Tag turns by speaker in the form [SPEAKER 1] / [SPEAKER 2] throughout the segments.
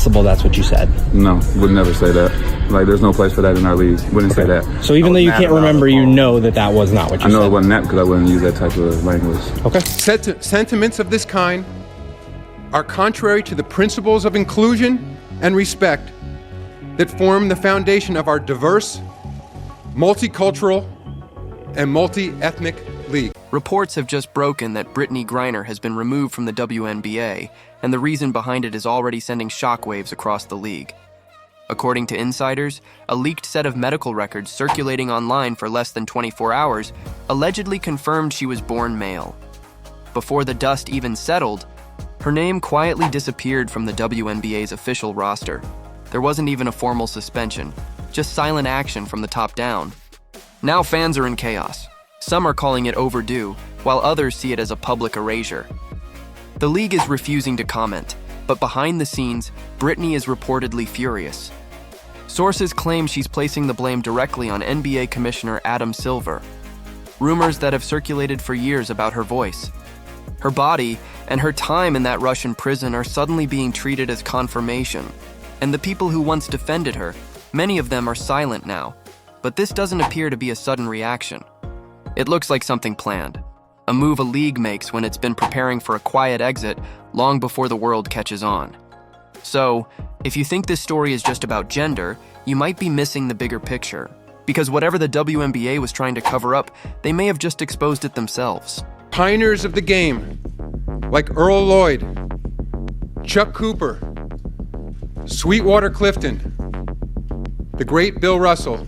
[SPEAKER 1] possible that's what you said?
[SPEAKER 2] No, would never say that. Like, there's no place for that in our league. Wouldn't say that.
[SPEAKER 1] So even though you can't remember, you know that was not what you said?
[SPEAKER 2] I know it wasn't that because I wouldn't use that type of language.
[SPEAKER 1] Okay.
[SPEAKER 3] Sentiments of this kind are contrary to the principles of inclusion and respect that form the foundation of our diverse, multicultural, and multi-ethnic league.
[SPEAKER 4] Reports have just broken that Brittney Griner has been removed from the WNBA, and the reason behind it is already sending shockwaves across the league. According to insiders, a leaked set of medical records circulating online for less than 24 hours allegedly confirmed she was born male. Before the dust even settled, her name quietly disappeared from the WNBA's official roster. There wasn't even a formal suspension, just silent action from the top down. Now fans are in chaos. Some are calling it overdue, while others see it as a public erasure. The league is refusing to comment, but behind the scenes, Brittney is reportedly furious. Sources claim she's placing the blame directly on NBA Commissioner Adam Silver. Rumors that have circulated for years about her voice. Her body and her time in that Russian prison are suddenly being treated as confirmation. And the people who once defended her, many of them are silent now. But this doesn't appear to be a sudden reaction. It looks like something planned. A move a league makes when it's been preparing for a quiet exit long before the world catches on. So, if you think this story is just about gender, you might be missing the bigger picture. Because whatever the WNBA was trying to cover up, they may have just exposed it themselves.
[SPEAKER 3] Pioneers of the game, like Earl Lloyd, Chuck Cooper, Sweetwater Clifton, the great Bill Russell,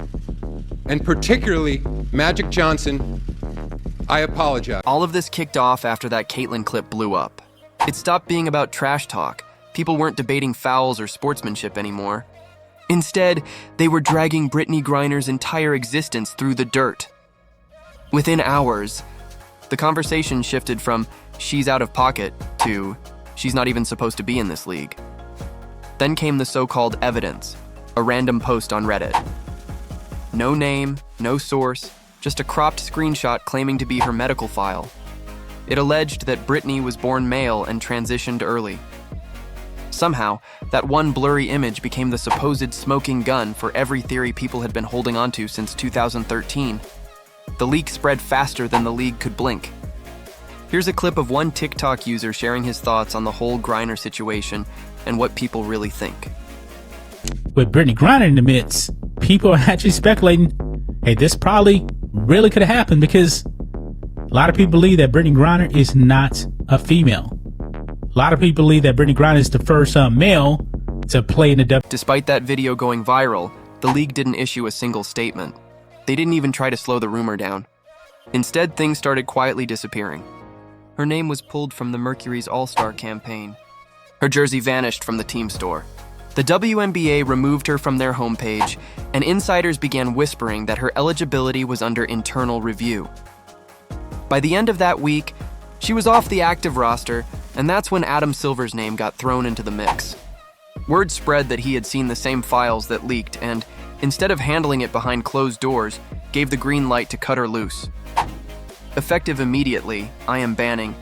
[SPEAKER 3] and particularly Magic Johnson, I apologize.
[SPEAKER 4] All of this kicked off after that Caitlyn clip blew up. It stopped being about trash talk. People weren't debating fouls or sportsmanship anymore. Instead, they were dragging Brittney Griner's entire existence through the dirt. Within hours, the conversation shifted from she's out of pocket to she's not even supposed to be in this league. Then came the so-called evidence, a random post on Reddit. No name, no source, just a cropped screenshot claiming to be her medical file. It alleged that Brittney was born male and transitioned early. Somehow, that one blurry image became the supposed smoking gun for every theory people had been holding onto since 2013. The leak spread faster than the league could blink. Here's a clip of one TikTok user sharing his thoughts on the whole Griner situation and what people really think.
[SPEAKER 5] With Brittney Griner in the midst, people are actually speculating, hey, this probably really could have happened because a lot of people believe that Brittney Griner is not a female. A lot of people believe that Brittney Griner is the first male to play in the W.
[SPEAKER 4] Despite that video going viral, the league didn't issue a single statement. They didn't even try to slow the rumor down. Instead, things started quietly disappearing. Her name was pulled from the Mercury's All-Star campaign. Her jersey vanished from the team store. The WNBA removed her from their homepage, and insiders began whispering that her eligibility was under internal review. By the end of that week, she was off the active roster, and that's when Adam Silver's name got thrown into the mix. Word spread that he had seen the same files that leaked and, instead of handling it behind closed doors, gave the green light to cut her loose. Effective immediately, I am banning.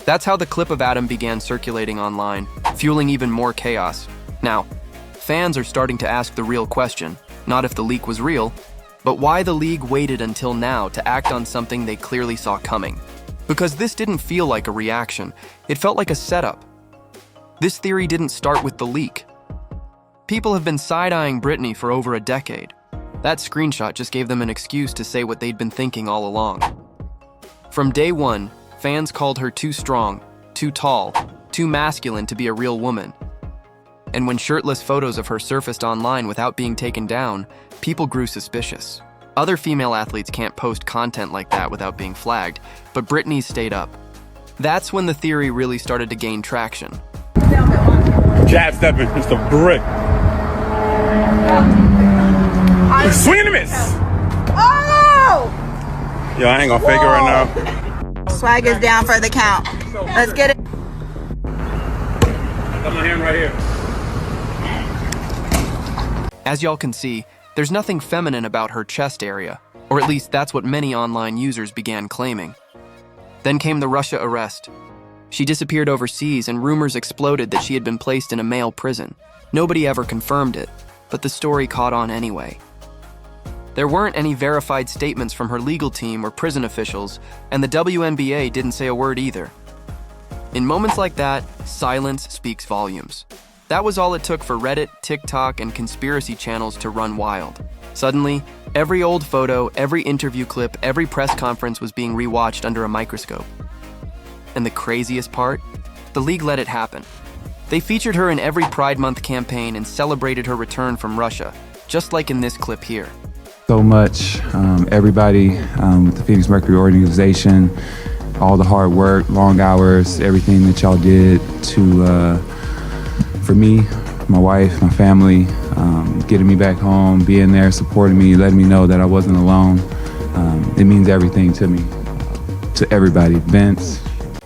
[SPEAKER 4] That's how the clip of Adam began circulating online, fueling even more chaos. Now, fans are starting to ask the real question, not if the leak was real, but why the league waited until now to act on something they clearly saw coming. Because this didn't feel like a reaction, it felt like a setup. This theory didn't start with the leak. People have been side-eyeing Brittney for over a decade. That screenshot just gave them an excuse to say what they'd been thinking all along. From day one, fans called her too strong, too tall, too masculine to be a real woman. And when shirtless photos of her surfaced online without being taken down, people grew suspicious. Other female athletes can't post content like that without being flagged, but Brittney stayed up. That's when the theory really started to gain traction.
[SPEAKER 6] Jab stepping, just a brick. Swing and a miss.
[SPEAKER 7] Oh!
[SPEAKER 6] Yo, I ain't gonna fake it right now.
[SPEAKER 7] Swag is down for the count. Let's get it.
[SPEAKER 6] Got my hand right here.
[SPEAKER 4] As y'all can see, there's nothing feminine about her chest area, or at least that's what many online users began claiming. Then came the Russia arrest. She disappeared overseas and rumors exploded that she had been placed in a male prison. Nobody ever confirmed it, but the story caught on anyway. There weren't any verified statements from her legal team or prison officials, and the WNBA didn't say a word either. In moments like that, silence speaks volumes. That was all it took for Reddit, TikTok, and conspiracy channels to run wild. Suddenly, every old photo, every interview clip, every press conference was being rewatched under a microscope. And the craziest part? The league let it happen. They featured her in every Pride Month campaign and celebrated her return from Russia, just like in this clip here.
[SPEAKER 2] So much, everybody with the Phoenix Mercury organization, all the hard work, long hours, everything that y'all did for me, my wife, my family, getting me back home, being there, supporting me, letting me know that I wasn't alone. It means everything to me, to everybody. Vince.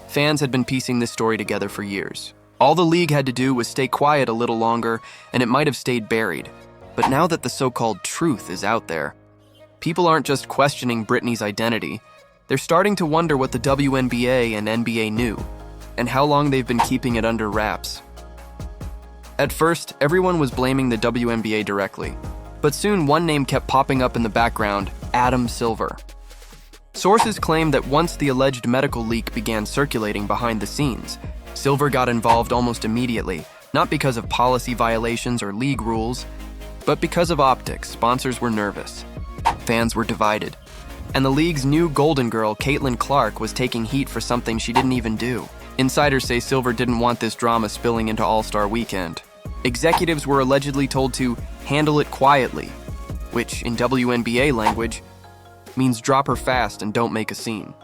[SPEAKER 4] Fans had been piecing this story together for years. All the league had to do was stay quiet a little longer, and it might have stayed buried. But now that the so-called truth is out there, people aren't just questioning Brittney's identity. They're starting to wonder what the WNBA and NBA knew, and how long they've been keeping it under wraps. At first, everyone was blaming the WNBA directly, but soon one name kept popping up in the background: Adam Silver. Sources claim that once the alleged medical leak began circulating behind the scenes, Silver got involved almost immediately, not because of policy violations or league rules, but because of optics. Sponsors were nervous. Fans were divided. And the league's new golden girl, Caitlin Clark, was taking heat for something she didn't even do. Insiders say Silver didn't want this drama spilling into All-Star Weekend. Executives were allegedly told to handle it quietly, which, in WNBA language, means drop her fast and don't make a scene.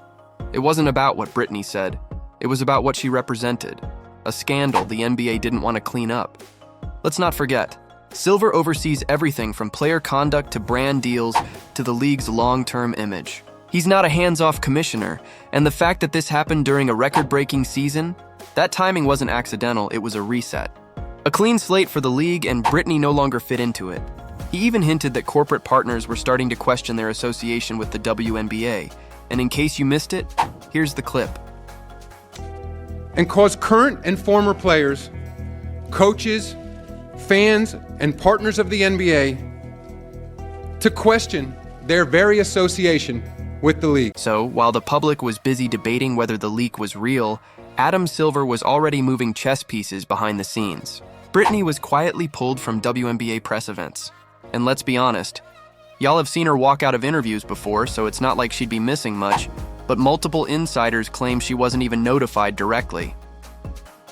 [SPEAKER 4] It wasn't about what Brittney said. It was about what she represented. A scandal the NBA didn't want to clean up. Let's not forget, Silver oversees everything from player conduct to brand deals to the league's long-term image. He's not a hands-off commissioner, and the fact that this happened during a record-breaking season, that timing wasn't accidental, it was a reset. A clean slate for the league, and Brittney no longer fit into it. He even hinted that corporate partners were starting to question their association with the WNBA, and in case you missed it, here's the clip.
[SPEAKER 3] And cause current and former players, coaches, fans, and partners of the NBA to question their very association with the league.
[SPEAKER 4] So, while the public was busy debating whether the leak was real, Adam Silver was already moving chess pieces behind the scenes. Brittney was quietly pulled from WNBA press events. And let's be honest, y'all have seen her walk out of interviews before, so it's not like she'd be missing much, but multiple insiders claim she wasn't even notified directly.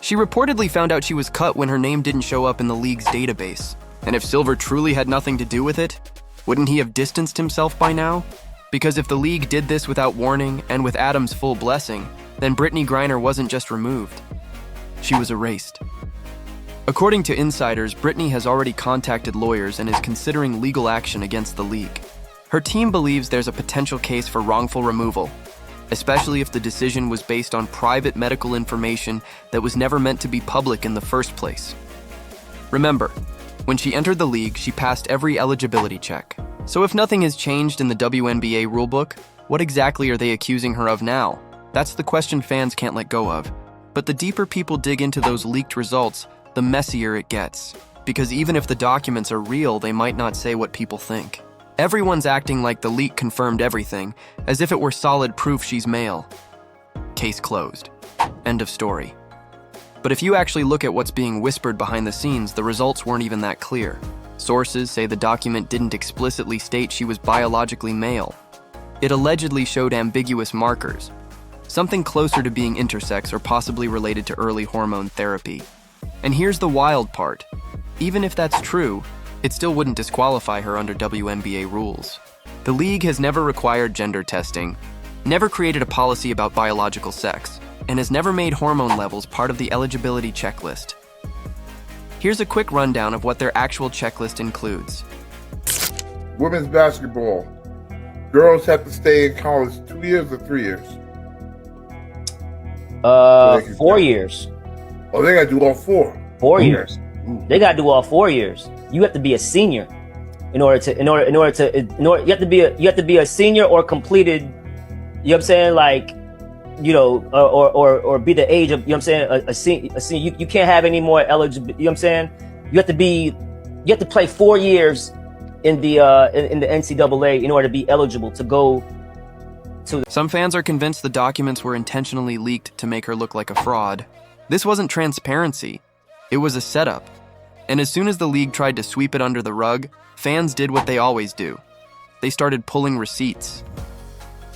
[SPEAKER 4] She reportedly found out she was cut when her name didn't show up in the league's database. And if Silver truly had nothing to do with it, wouldn't he have distanced himself by now? Because if the league did this without warning and with Adam's full blessing, then Brittney Griner wasn't just removed. She was erased. According to insiders, Brittney has already contacted lawyers and is considering legal action against the league. Her team believes there's a potential case for wrongful removal, especially if the decision was based on private medical information that was never meant to be public in the first place. Remember, when she entered the league, she passed every eligibility check. So if nothing has changed in the WNBA rulebook, what exactly are they accusing her of now? That's the question fans can't let go of. But the deeper people dig into those leaked results, the messier it gets. Because even if the documents are real, they might not say what people think. Everyone's acting like the leak confirmed everything, as if it were solid proof she's male. Case closed. End of story. But if you actually look at what's being whispered behind the scenes, the results weren't even that clear. Sources say the document didn't explicitly state she was biologically male. It allegedly showed ambiguous markers, something closer to being intersex or possibly related to early hormone therapy. And here's the wild part. Even if that's true, it still wouldn't disqualify her under WNBA rules. The league has never required gender testing, never created a policy about biological sex, and has never made hormone levels part of the eligibility checklist. Here's a quick rundown of what their actual checklist includes.
[SPEAKER 8] Women's basketball. Girls have to stay in college 2 years or 3 years?
[SPEAKER 9] 4 years.
[SPEAKER 8] Oh, they gotta do all 4.
[SPEAKER 9] 4 years. They gotta do all 4 years. You have to be a senior you have to be a senior or completed, you know what I'm saying? Like, or be the age of, you know what I'm saying, a senior. You can't have any more eligible, you know what I'm saying? You have to play 4 years in the NCAA in order to be eligible to go to.
[SPEAKER 4] Some fans are convinced the documents were intentionally leaked to make her look like a fraud. This wasn't transparency. It was a setup. And as soon as the league tried to sweep it under the rug, fans did what they always do. They started pulling receipts.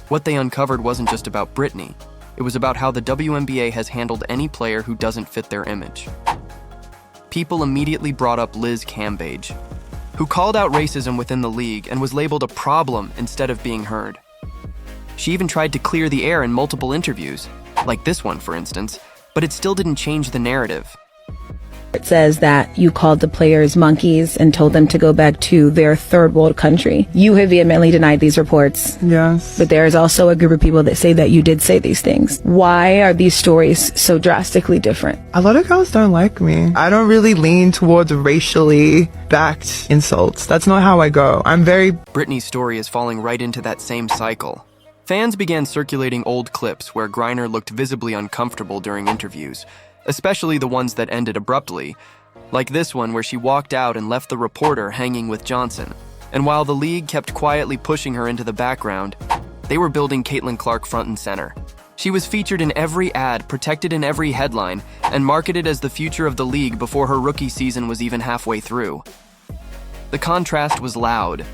[SPEAKER 4] What they uncovered wasn't just about Brittney. It was about how the WNBA has handled any player who doesn't fit their image. People immediately brought up Liz Cambage, who called out racism within the league and was labeled a problem instead of being heard. She even tried to clear the air in multiple interviews, like this one, for instance, but it still didn't change the narrative.
[SPEAKER 10] It says that you called the players monkeys and told them to go back to their third world country. You have vehemently denied these reports.
[SPEAKER 11] Yes.
[SPEAKER 10] But there is also a group of people that say that you did say these things. Why are these stories so drastically different?
[SPEAKER 11] A lot of girls don't like me. I don't really lean towards racially backed insults. That's not how I go.
[SPEAKER 4] Brittney's story is falling right into that same cycle. Fans began circulating old clips where Griner looked visibly uncomfortable during interviews, especially the ones that ended abruptly, like this one where she walked out and left the reporter hanging with Johnson. And while the league kept quietly pushing her into the background, they were building Caitlin Clark front and center. She was featured in every ad, protected in every headline, and marketed as the future of the league before her rookie season was even halfway through. The contrast was loud.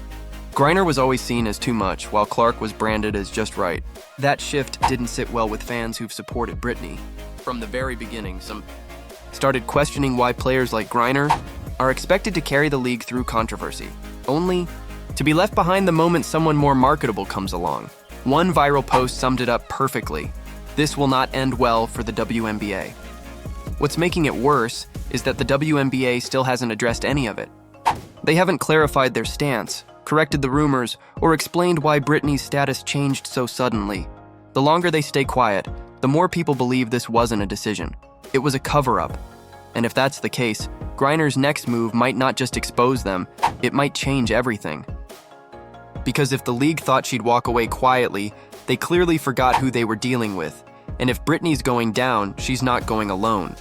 [SPEAKER 4] Griner was always seen as too much, while Clark was branded as just right. That shift didn't sit well with fans who've supported Brittney. From the very beginning, some started questioning why players like Griner are expected to carry the league through controversy, only to be left behind the moment someone more marketable comes along. One viral post summed it up perfectly. This will not end well for the WNBA. What's making it worse is that the WNBA still hasn't addressed any of it. They haven't clarified their stance, corrected the rumors, or explained why Brittney's status changed so suddenly. The longer they stay quiet, the more people believe this wasn't a decision. It was a cover-up. And if that's the case, Griner's next move might not just expose them, it might change everything. Because if the league thought she'd walk away quietly, they clearly forgot who they were dealing with. And if Brittney's going down, she's not going alone.